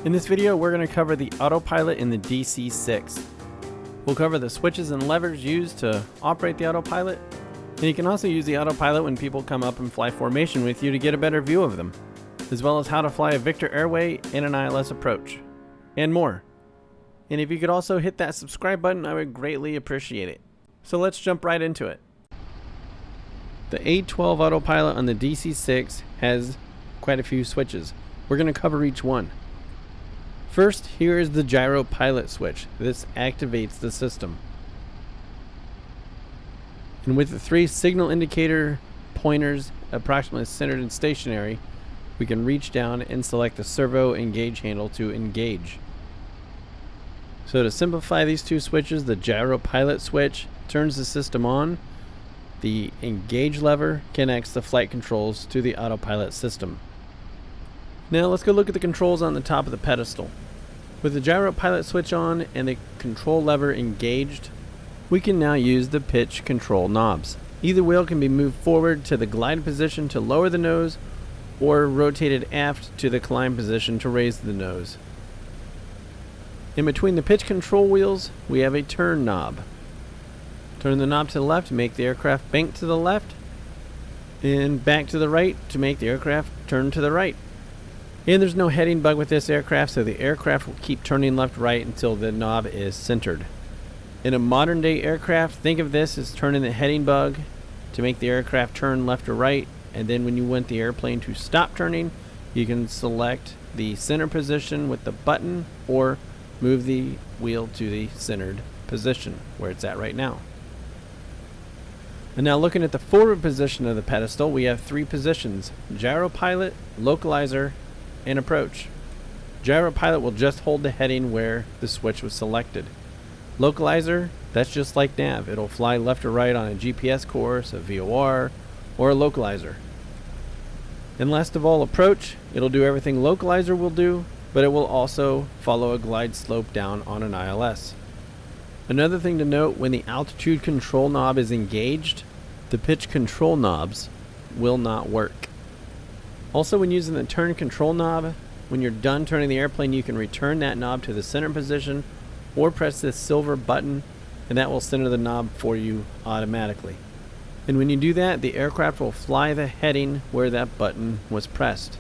In this video, we're going to cover the autopilot in the DC-6. We'll cover the switches and levers used to operate the autopilot, and you can also use the autopilot when people come up and fly formation with you to get a better view of them, as well as how to fly a Victor Airway and an ILS Approach, and more. And if you could also hit that subscribe button, I would greatly appreciate it. So let's jump right into it. The A12 autopilot on the DC-6 has quite a few switches. We're going to cover each one. First, here is the GyroPilot switch. This activates the system. And with the three signal indicator pointers approximately centered and stationary, we can reach down and select the servo engage handle to engage. So to simplify these two switches, the GyroPilot switch turns the system on. The engage lever connects the flight controls to the autopilot system. Now let's go look at the controls on the top of the pedestal. With the GyroPilot switch on and the control lever engaged, we can now use the pitch control knobs. Either wheel can be moved forward to the glide position to lower the nose, or rotated aft to the climb position to raise the nose. In between the pitch control wheels, we have a turn knob. Turn the knob to the left to make the aircraft bank to the left, and back to the right to make the aircraft turn to the right. And there's no heading bug with this aircraft, so the aircraft will keep turning left-right until the knob is centered. In a modern day aircraft, think of this as turning the heading bug to make the aircraft turn left or right, and then when you want the airplane to stop turning, you can select the center position with the button or move the wheel to the centered position where it's at right now. And now looking at the forward position of the pedestal, we have three positions: GyroPilot, Localizer, and Approach. GyroPilot will just hold the heading where the switch was selected. Localizer, that's just like nav. It'll fly left or right on a GPS course, a VOR, or a localizer. And last of all, Approach. It'll do everything Localizer will do, but it will also follow a glide slope down on an ILS. Another thing to note, when the altitude control knob is engaged, the pitch control knobs will not work. Also, when using the turn control knob, when you're done turning the airplane, you can return that knob to the center position or press this silver button, and that will center the knob for you automatically. And when you do that, the aircraft will fly the heading where that button was pressed.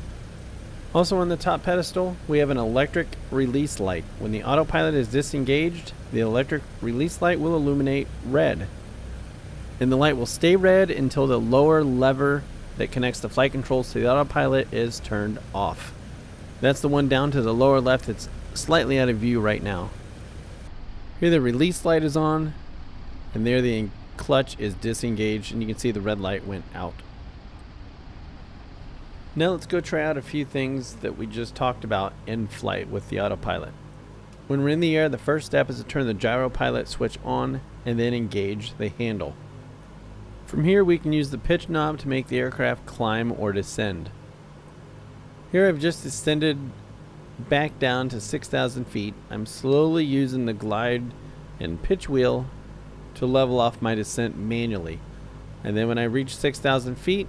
Also on the top pedestal, we have an electric release light. When the autopilot is disengaged, the electric release light will illuminate red. And the light will stay red until the lower lever that connects the flight controls to the autopilot is turned off. That's the one down to the lower left that's slightly out of view right now. Here the release light is on, and there the clutch is disengaged, and you can see the red light went out. Now let's go try out a few things that we just talked about in flight with the autopilot. When we're in the air, the first step is to turn the GyroPilot switch on and then engage the handle. From here we can use the pitch knob to make the aircraft climb or descend. Here I've just descended back down to 6,000 feet. I'm slowly using the glide and pitch wheel to level off my descent manually. And then when I reach 6,000 feet,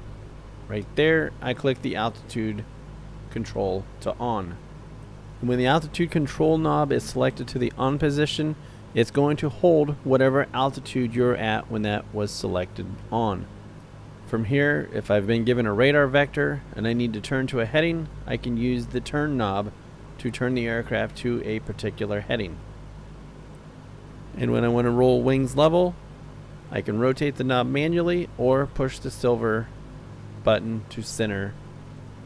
right there, I click the altitude control to on. And when the altitude control knob is selected to the on position, it's going to hold whatever altitude you're at when that was selected on. From here, if I've been given a radar vector and I need to turn to a heading, I can use the turn knob to turn the aircraft to a particular heading. And when I want to roll wings level, I can rotate the knob manually or push the silver button to center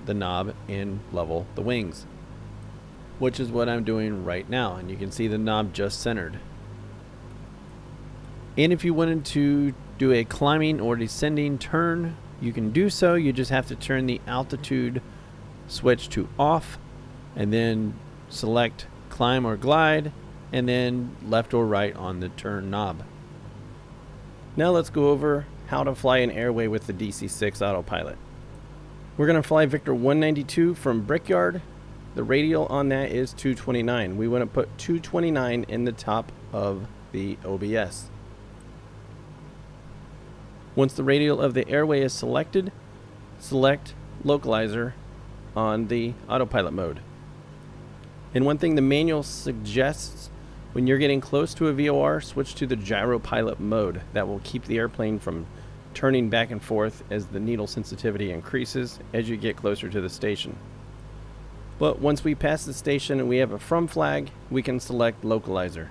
the knob and level the wings, which is what I'm doing right now, and you can see the knob just centered. And if you wanted to do a climbing or descending turn, you can do so. You just have to turn the altitude switch to off and then select climb or glide and then left or right on the turn knob. Now let's go over how to fly an Airway with the DC-6 autopilot. We're going to fly Victor 192 from Brickyard. The radial on that is 229. We want to put 229 in the top of the OBS. Once the radial of the Airway is selected, select Localizer on the autopilot mode. And one thing the manual suggests, when you're getting close to a VOR, switch to the GyroPilot mode. That will keep the airplane from turning back and forth as the needle sensitivity increases as you get closer to the station. But once we pass the station and we have a from flag, we can select localizer.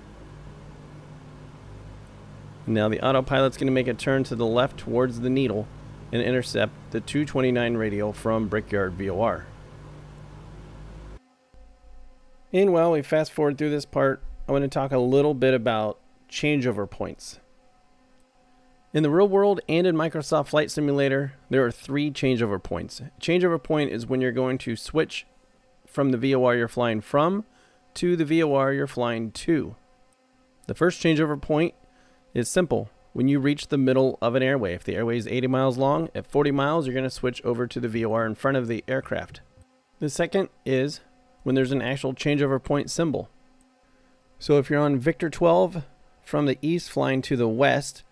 Now the autopilot's going to make a turn to the left towards the needle and intercept the 229 radial from Brickyard VOR. And while we fast forward through this part, I want to talk a little bit about changeover points. In the real world and in Microsoft Flight Simulator, there are 3 changeover points. Changeover point is when you're going to switch from the VOR you're flying from to the VOR you're flying to. The first changeover point is simple. When you reach the middle of an airway, if the airway is 80 miles long, at 40 miles you're going to switch over to the VOR in front of the aircraft. The second is when there's an actual changeover point symbol. So if you're on Victor 12 from the east flying to the west,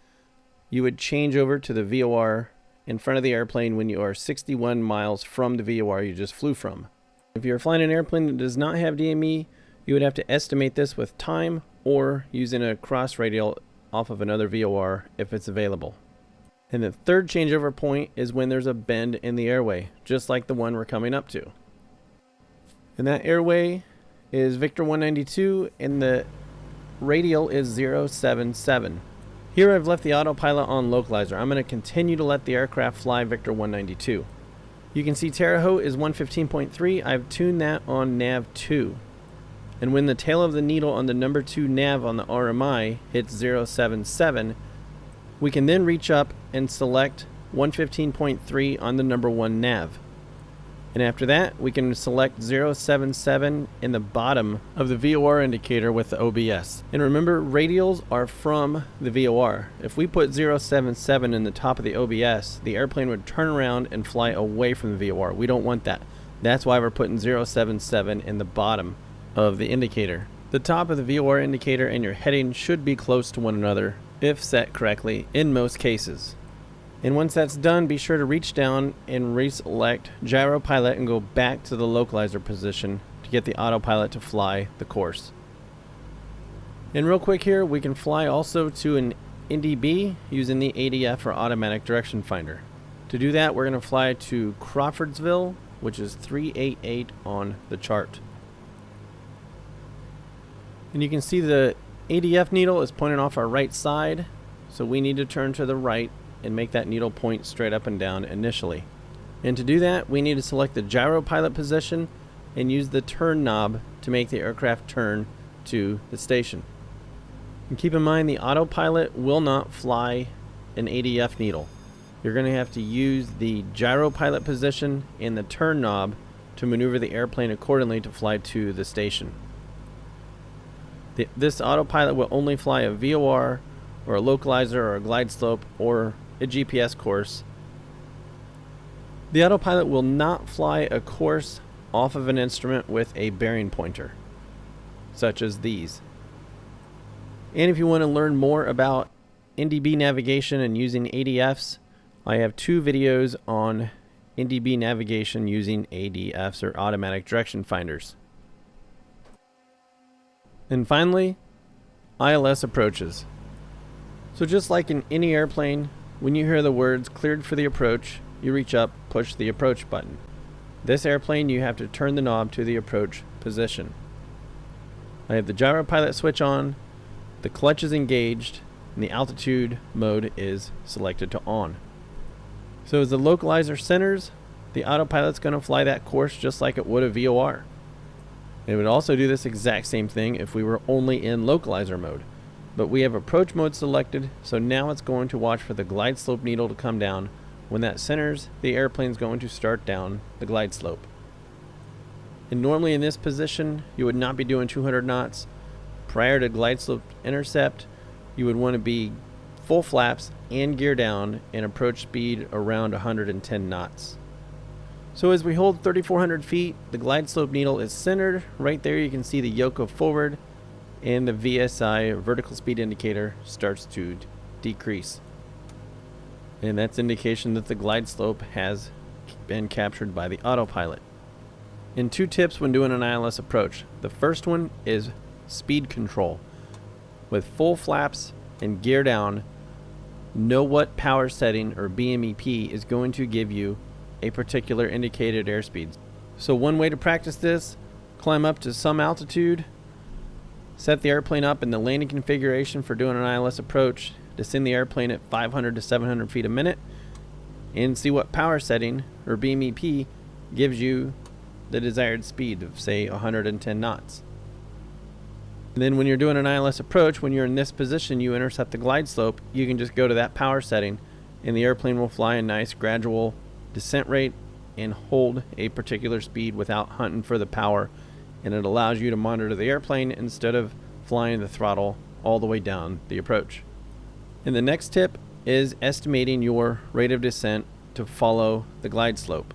you would change over to the VOR in front of the airplane when you are 61 miles from the VOR you just flew from. If you're flying an airplane that does not have DME, you would have to estimate this with time or using a cross radial off of another VOR if it's available. And the third changeover point is when there's a bend in the airway, just like the one we're coming up to. And that airway is Victor 192 and the radial is 077. Here I've left the autopilot on localizer. I'm going to continue to let the aircraft fly Victor 192. You can see Terre Haute is 115.3. I've tuned that on nav 2. And when the tail of the needle on the number 2 nav on the RMI hits 077, we can then reach up and select 115.3 on the number 1 nav. And after that, we can select 077 in the bottom of the VOR indicator with the OBS. And remember, radials are from the VOR. If we put 077 in the top of the OBS, the airplane would turn around and fly away from the VOR. We don't want that. That's why we're putting 077 in the bottom of the indicator. The top of the VOR indicator and your heading should be close to one another if set correctly in most cases. And once that's done, be sure to reach down and reselect GyroPilot and go back to the localizer position to get the autopilot to fly the course. And real quick here, we can fly also to an NDB using the ADF or automatic direction finder. To do that, we're going to fly to Crawfordsville, which is 388 on the chart. And you can see the ADF needle is pointing off our right side, so we need to turn to the right and make that needle point straight up and down initially. And to do that, we need to select the GyroPilot position and use the turn knob to make the aircraft turn to the station. And keep in mind, the autopilot will not fly an ADF needle. You're going to have to use the GyroPilot position and the turn knob to maneuver the airplane accordingly to fly to the station. This autopilot will only fly a VOR or a localizer or a glide slope or a GPS course. The autopilot will not fly a course off of an instrument with a bearing pointer, such as these. And if you want to learn more about NDB navigation and using ADFs, I have 2 videos on NDB navigation using ADFs or automatic direction finders. And finally, ILS approaches. So just like in any airplane, when you hear the words cleared for the approach, you reach up, push the approach button. This airplane, you have to turn the knob to the approach position. I have the GyroPilot switch on, the clutch is engaged, and the altitude mode is selected to on. So as the localizer centers, the autopilot's going to fly that course just like it would a VOR. It would also do this exact same thing if we were only in localizer mode. But we have approach mode selected, so now it's going to watch for the glide slope needle to come down. When that centers, the airplane's going to start down the glide slope. And normally in this position, you would not be doing 200 knots. Prior to glide slope intercept, you would want to be full flaps and gear down and approach speed around 110 knots. So as we hold 3,400 feet, the glide slope needle is centered. Right there you can see the yoke of forward, and the VSI vertical speed indicator starts to decrease. And that's indication that the glide slope has been captured by the autopilot. And 2 tips when doing an ILS approach. The first one is speed control. With full flaps and gear down, know what power setting or BMEP is going to give you a particular indicated airspeed. So one way to practice this, climb up to some altitude, set the airplane up in the landing configuration for doing an ILS approach, descend the airplane at 500 to 700 feet a minute, and see what power setting or BMEP gives you the desired speed of, say, 110 knots. And then when you're doing an ILS approach, when you're in this position, you intercept the glide slope, you can just go to that power setting and the airplane will fly a nice gradual descent rate and hold a particular speed without hunting for the power. And it allows you to monitor the airplane instead of flying the throttle all the way down the approach. And the next tip is estimating your rate of descent to follow the glide slope.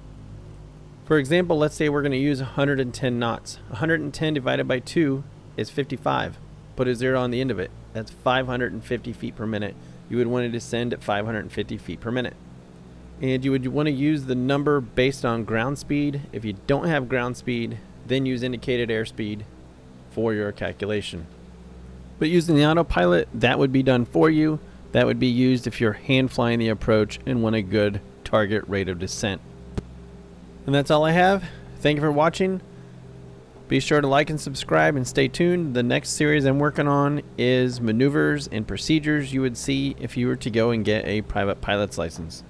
For example, let's say we're going to use 110 knots. 110 divided by 2 is 55. Put a 0 on the end of it. That's 550 feet per minute. You would want to descend at 550 feet per minute. And you would want to use the number based on ground speed. If you don't have ground speed, then use indicated airspeed for your calculation. But using the autopilot, that would be done for you. That would be used if you're hand flying the approach and want a good target rate of descent. And that's all I have. Thank you for watching. Be sure to like and subscribe and stay tuned. The next series I'm working on is maneuvers and procedures you would see if you were to go and get a private pilot's license.